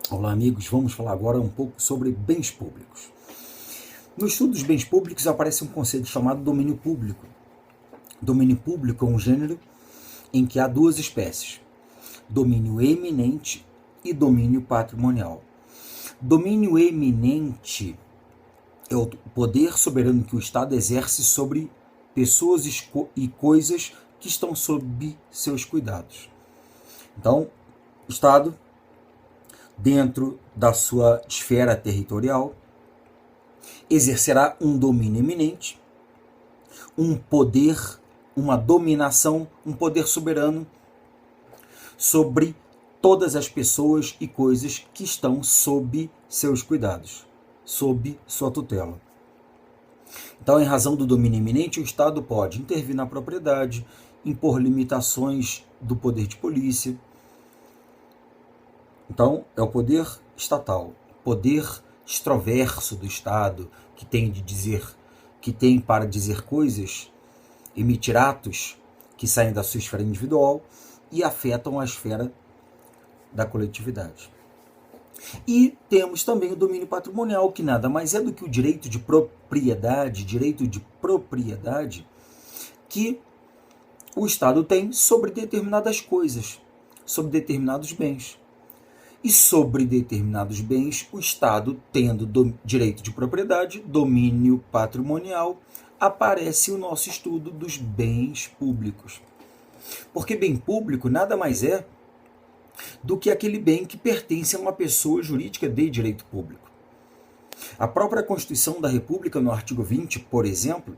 Olá, amigos. Vamos falar agora um pouco sobre bens públicos. No estudo dos bens públicos aparece um conceito chamado domínio público. Domínio público é um gênero em que há duas espécies: domínio eminente e domínio patrimonial. Domínio eminente é o poder soberano que o Estado exerce sobre pessoas e coisas que estão sob seus cuidados. Então, o Estado, dentro da sua esfera territorial, exercerá um domínio eminente, um poder, uma dominação, um poder soberano sobre todas as pessoas e coisas que estão sob seus cuidados, sob sua tutela. Então, em razão do domínio eminente, o Estado pode intervir na propriedade, impor limitações do poder de polícia. Então, é o poder estatal, poder extroverso do Estado, que tem para dizer coisas, emitir atos que saem da sua esfera individual e afetam a esfera da coletividade. E temos também o domínio patrimonial, que nada mais é do que o direito de propriedade que o Estado tem sobre determinadas coisas, sobre determinados bens. E sobre determinados bens, o Estado, tendo direito de propriedade, domínio patrimonial, aparece o nosso estudo dos bens públicos. Porque bem público nada mais é do que aquele bem que pertence a uma pessoa jurídica de direito público. A própria Constituição da República, no artigo 20, por exemplo,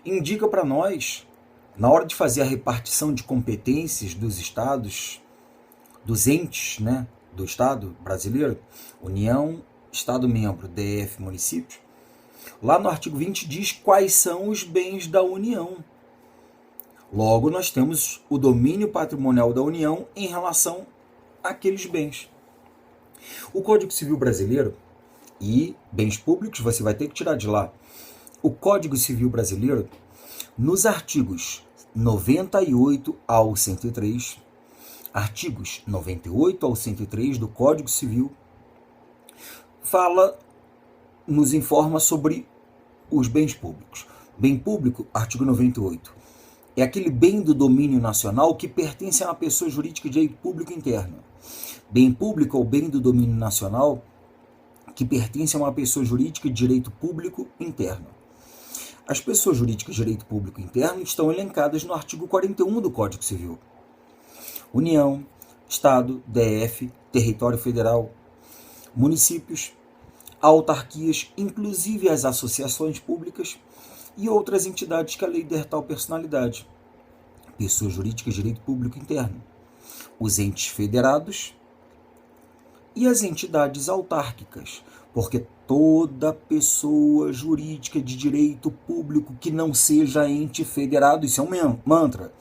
indica para nós, na hora de fazer a repartição de competências dos estados, dos entes, do Estado brasileiro, União, Estado-membro, DF, municípios, lá no artigo 20 diz quais são os bens da União. Logo, nós temos o domínio patrimonial da União em relação àqueles bens. O Código Civil brasileiro e bens públicos você vai ter que tirar de lá. O Código Civil brasileiro, nos artigos 98 ao 103, artigos 98 ao 103 do Código Civil, nos informa sobre os bens públicos. Bem público, artigo 98, é aquele bem do domínio nacional que pertence a uma pessoa jurídica de direito público interno. Bem público é o bem do domínio nacional que pertence a uma pessoa jurídica de direito público interno. As pessoas jurídicas de direito público interno estão elencadas no artigo 41 do Código Civil. União, Estado, DF, Território Federal, municípios, autarquias, inclusive as associações públicas e outras entidades que a lei der tal personalidade. Pessoas jurídicas de direito público interno, os entes federados e as entidades autárquicas, porque toda pessoa jurídica de direito público que não seja ente federado, isso é um mantra,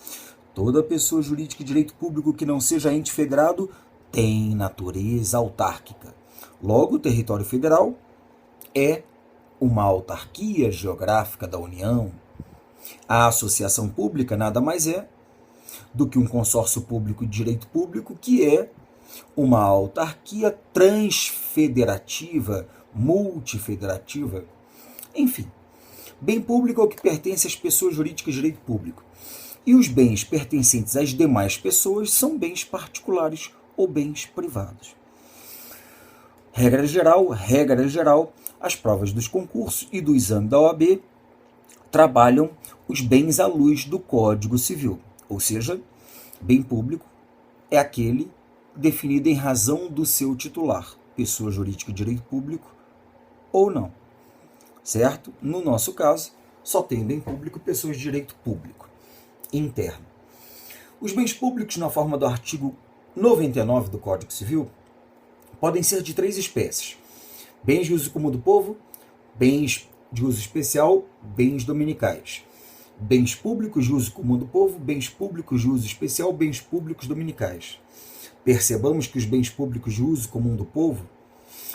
toda pessoa jurídica de direito público que não seja ente federado tem natureza autárquica. Logo, o território federal é uma autarquia geográfica da União. A associação pública nada mais é do que um consórcio público de direito público, que é uma autarquia transfederativa, multifederativa. Enfim, bem público é o que pertence às pessoas jurídicas de direito público. E os bens pertencentes às demais pessoas são bens particulares ou bens privados. Regra geral, as provas dos concursos e do exame da OAB trabalham os bens à luz do Código Civil, ou seja, bem público é aquele definido em razão do seu titular, pessoa jurídica de direito público ou não, certo? No nosso caso, só tem bem público pessoas de direito público interno. Os bens públicos, na forma do artigo 99 do Código Civil, podem ser de três espécies: bens de uso comum do povo, bens de uso especial, bens dominicais. Bens públicos de uso comum do povo, bens públicos de uso especial, bens públicos dominicais. Percebamos que os bens públicos de uso comum do povo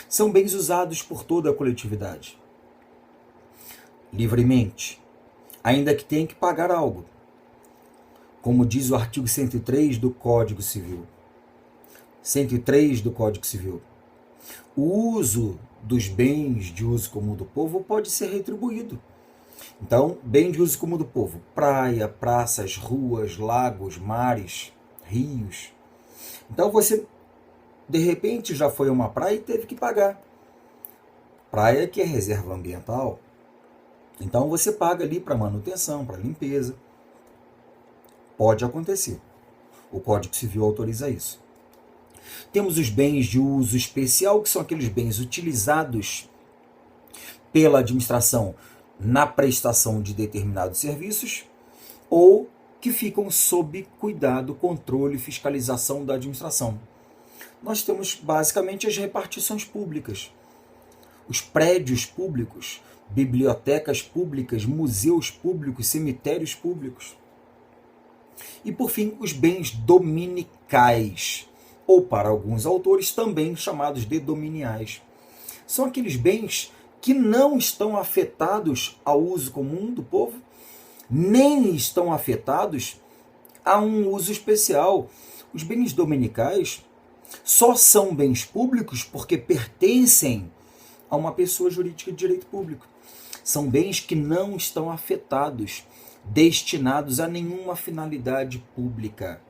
são bens usados por toda a coletividade, livremente, ainda que tenha que pagar algo, como diz o artigo 103 do Código Civil. 103 do Código Civil. O uso dos bens de uso comum do povo pode ser retribuído. Então, bem de uso comum do povo: praia, praças, ruas, lagos, mares, rios. Então você, de repente, já foi a uma praia e teve que pagar. Praia que é reserva ambiental. Então você paga ali para manutenção, para limpeza. Pode acontecer. O Código Civil autoriza isso. Temos os bens de uso especial, que são aqueles bens utilizados pela administração na prestação de determinados serviços ou que ficam sob cuidado, controle e fiscalização da administração. Nós temos basicamente as repartições públicas, os prédios públicos, bibliotecas públicas, museus públicos, cemitérios públicos. E, por fim, os bens dominicais, ou para alguns autores também chamados de dominiais. São aqueles bens que não estão afetados ao uso comum do povo, nem estão afetados a um uso especial. Os bens dominicais só são bens públicos porque pertencem a uma pessoa jurídica de direito público. São bens que não estão afetados, destinados a nenhuma finalidade pública.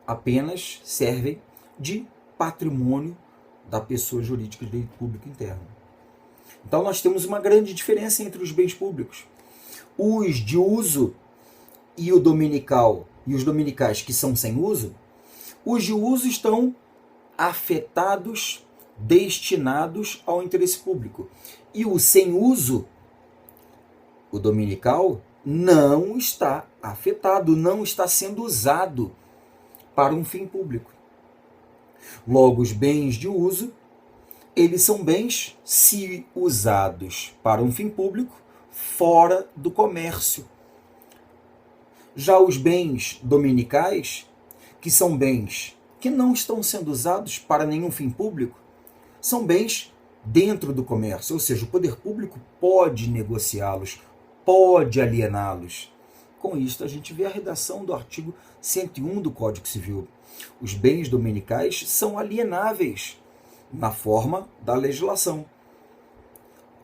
Apenas servem de patrimônio da pessoa jurídica de direito público interno. Então nós temos uma grande diferença entre os bens públicos. Os de uso e o dominical e os dominicais que são sem uso, os de uso estão afetados, destinados ao interesse público. E o sem uso, o dominical, não está afetado, não está sendo usado para um fim público. Logo, os bens de uso, eles são bens, se usados para um fim público, fora do comércio. Já os bens dominicais, que são bens que não estão sendo usados para nenhum fim público, são bens dentro do comércio, ou seja, o poder público pode negociá-los, pode aliená-los. Com isto, a gente vê a redação do artigo 101 do Código Civil. Os bens dominicais são alienáveis na forma da legislação.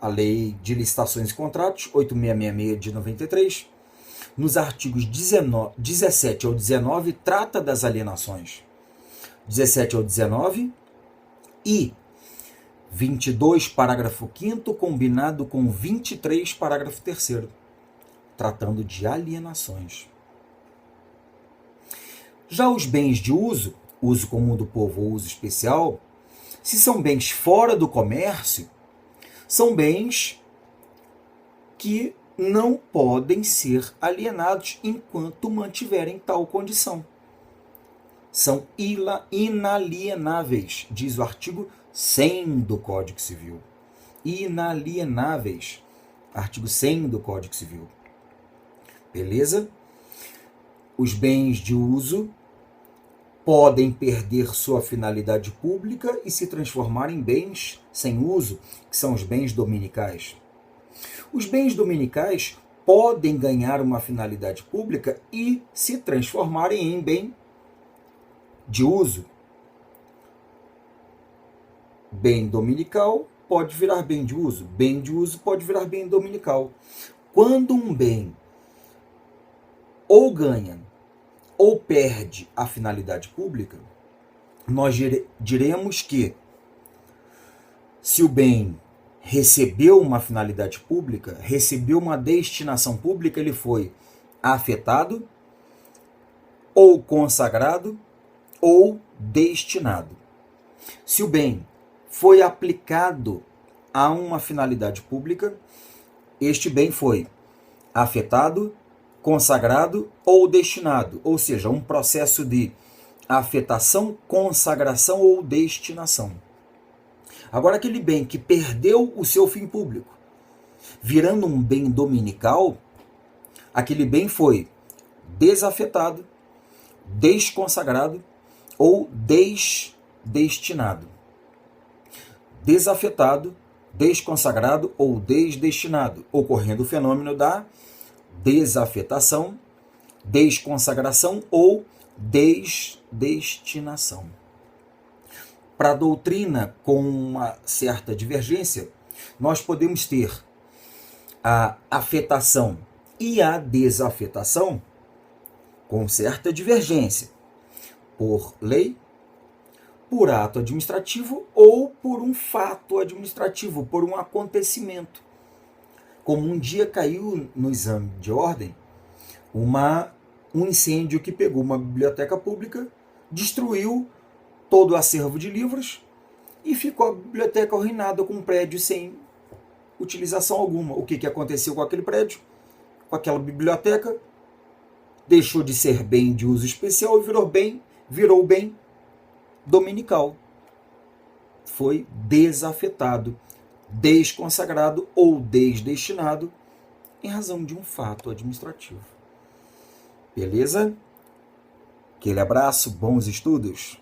A Lei de Licitações e Contratos, 8666 de 93, nos artigos 17 ao 19, trata das alienações. 17 ao 19 e 22, parágrafo 5º, combinado com 23, parágrafo 3º, tratando de alienações. Já os bens de uso, uso comum do povo ou uso especial, se são bens fora do comércio, são bens que não podem ser alienados enquanto mantiverem tal condição. São inalienáveis, diz o artigo 100 do Código Civil. Inalienáveis, artigo 100 do Código Civil. Beleza? Os bens de uso podem perder sua finalidade pública e se transformar em bens sem uso, que são os bens dominicais. Os bens dominicais podem ganhar uma finalidade pública e se transformarem em bem de uso. Bem dominical pode virar bem de uso pode virar bem dominical. Quando um bem ou ganha ou perde a finalidade pública, nós diremos que, se o bem recebeu uma finalidade pública, recebeu uma destinação pública, ele foi afetado, ou consagrado, ou destinado. Se o bem foi aplicado a uma finalidade pública, este bem foi afetado, consagrado ou destinado, ou seja, um processo de afetação, consagração ou destinação. Agora, aquele bem que perdeu o seu fim público, virando um bem dominical, aquele bem foi desafetado, desconsagrado ou desdestinado. Desafetado, desconsagrado ou desdestinado, ocorrendo o fenômeno da desafetação, desconsagração ou desdestinação. Para a doutrina com uma certa divergência, nós podemos ter a afetação e a desafetação com certa divergência, por lei, por ato administrativo ou por um fato administrativo, por um acontecimento. Como um dia caiu no exame de ordem um incêndio que pegou uma biblioteca pública, destruiu todo o acervo de livros e ficou a biblioteca arruinada com um prédio sem utilização alguma. O que aconteceu com aquele prédio? Com aquela biblioteca? Deixou de ser bem de uso especial e virou bem dominical. Foi desafetado, desconsagrado ou desdestinado em razão de um fato administrativo. Beleza? Aquele abraço, bons estudos.